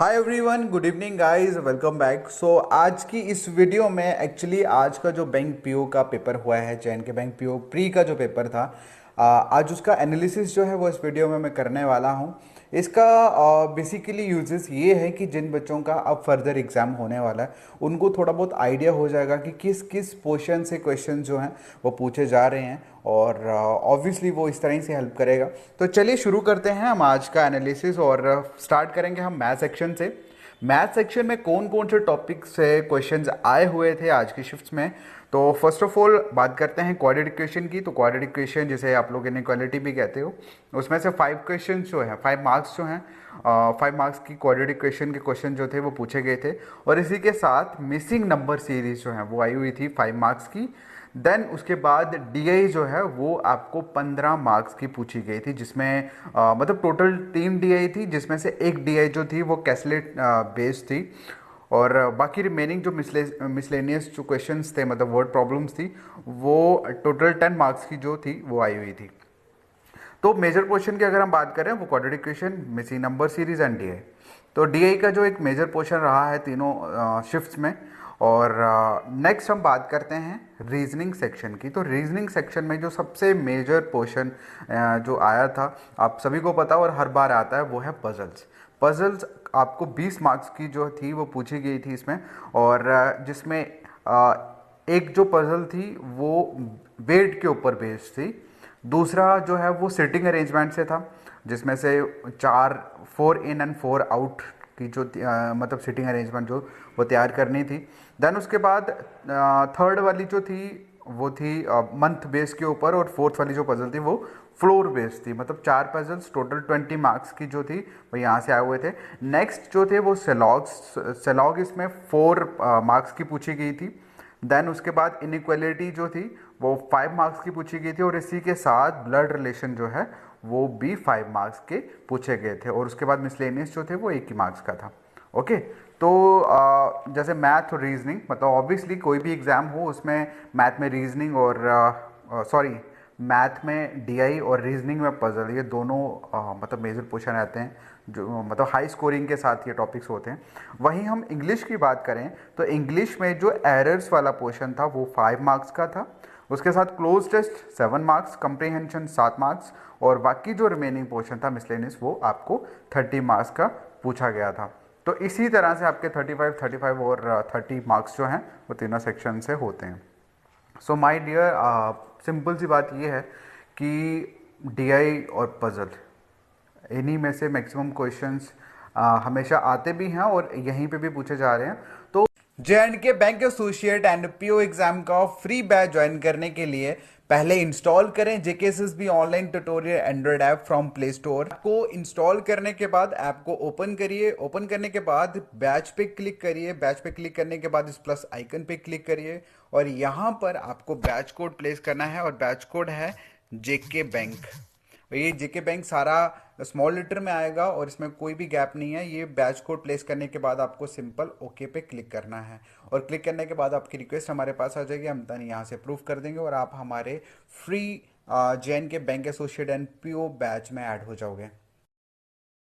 हाय everyone, good evening guys, welcome back. So आज की इस वीडियो में एक्चुअली आज का जो बैंक पीओ का पेपर हुआ है, चयन के बैंक पीओ प्री का जो पेपर था, आज उसका एनालिसिस जो है वो इस वीडियो में मैं करने वाला हूँ। इसका बेसिकली यूजेस ये है कि जिन बच्चों का अब फर्दर एग्जाम होने वाला है उनको थोड़ा बहुत आइडिया हो जाएगा कि किस किस पोर्शन से क्वेश्चन जो हैं वो पूछे जा रहे हैं, और ऑब्वियसली वो इस तरह से हेल्प करेगा। तो चलिए शुरू करते हैं हम आज का एनालिसिस, और स्टार्ट करेंगे हम मैथ सेक्शन से। मैथ सेक्शन में कौन कौन से टॉपिक से क्वेश्चंस आए हुए थे आज की शिफ्ट्स में। तो फर्स्ट ऑफ ऑल बात करते हैं क्वाड्रेटिक इक्वेशन की। तो क्वाड्रेटिक इक्वेशन जिसे आप लोग इनइक्वालिटी भी कहते हो, उसमें से 5 क्वेश्चन जो है, 5 मार्क्स जो हैं, 5 मार्क्स की क्वाड्रेटिक इक्वेशन के क्वेश्चन जो थे वो पूछे गए थे। और इसी के साथ मिसिंग नंबर सीरीज जो है वो आई हुई थी 5 मार्क्स की। देन उसके बाद डीआई जो है वो आपको 15 मार्क्स की पूछी गई थी, जिसमें मतलब टोटल 3 डीआई थी, जिसमें से एक डीआई जो थी वो कैसलेट बेस्ड थी, और बाकी रिमेनिंग जो मिसलेनियस जो क्वेश्चंस थे, मतलब वर्ड प्रॉब्लम्स थी, वो टोटल 10 मार्क्स की जो थी वो आई हुई थी। तो मेजर पोर्शन की अगर हम बात करें वो quadratic equation, missing number series and DI. तो डीआई का जो एक मेजर पोर्शन रहा है तीनों शिफ्ट्स में। और नेक्स्ट हम बात करते हैं रीजनिंग सेक्शन की। तो रीजनिंग सेक्शन में जो सबसे मेजर पोर्शन जो आया था, आप सभी को पता और हर बार आता है, वो है पजल्स। पजल्स आपको 20 मार्क्स की जो थी वो पूछी गई थी इसमें, और जिसमें एक जो पजल थी वो वेट के ऊपर बेस्ड थी। दूसरा जो है वो सिटिंग अरेंजमेंट से था, जिसमें से 4 इन एंड 4 आउट की जो मतलब सिटिंग अरेंजमेंट जो वो तैयार करनी थी। देन उसके बाद थर्ड वाली जो थी वो थी मंथ बेस के ऊपर, और फोर्थ वाली जो पजल थी वो फ्लोर बेस्ड थी। मतलब 4 पजल्स टोटल 20 मार्क्स की जो थी वो यहाँ से आए हुए थे। नेक्स्ट जो थे वो सेलॉग इसमें 4 मार्क्स की पूछी गई थी। देन उसके बाद इनइक्वालिटी जो थी वो 5 मार्क्स की पूछी गई थी, और इसी के साथ ब्लड रिलेशन जो है वो भी 5 मार्क्स के पूछे गए थे, और उसके बाद मिसलेनियस जो थे वो 1 ही मार्क्स का था। ओके। तो जैसे मैथ और रीजनिंग, मतलब ऑब्वियसली कोई भी एग्ज़ाम हो उसमें मैथ में रीजनिंग और सॉरी मैथ में डीआई और रीजनिंग में पजल, ये दोनों मतलब मेजर पोर्शन रहते हैं, जो मतलब हाई स्कोरिंग के साथ ये टॉपिक्स होते हैं। वहीं हम इंग्लिश की बात करें तो इंग्लिश में जो एरर्स वाला पोर्शन था वो 5 मार्क्स का था। उसके साथ cloze test 7 marks, comprehension 7 marks, और बाकी जो रिमेनिंग पोर्शन था मिसलेनियस वो आपको 30 मार्क्स का पूछा गया था। तो इसी तरह से आपके 35 और 30 मार्क्स जो हैं वो तीनों सेक्शन से होते हैं। सो माय डियर, सिंपल सी बात ये है कि डीआई और पजल, इन्हीं में से मैक्सिमम क्वेश्चंस हमेशा आते भी हैं और यहीं पे भी पूछे जा रहे हैं। तो जे&के bank associate and PO exam का फ्री बैच ज्वाइन करने के लिए पहले इंस्टॉल करें JKSSB online tutorial Android app from play store. को इंस्टॉल करने के बाद ऐप को ओपन करिए। ओपन करने के बाद बैच पे क्लिक करिए। बैच पे क्लिक करने के बाद इस प्लस आइकन पे क्लिक करिए, और यहाँ पर आपको बैच कोड प्लेस करना है, और बैच कोड है जेके बैंक। ये जेके बैंक सारा स्मॉल लेटर में आएगा और इसमें कोई भी गैप नहीं है। ये बैच कोड प्लेस करने के बाद आपको सिंपल ओके पे क्लिक करना है, और क्लिक करने के बाद आपकी रिक्वेस्ट हमारे पास आ जाएगी। हम देन यहाँ से अप्रूव कर देंगे और आप हमारे free जे&के bank associate and PO batch में ऐड हो जाओगे।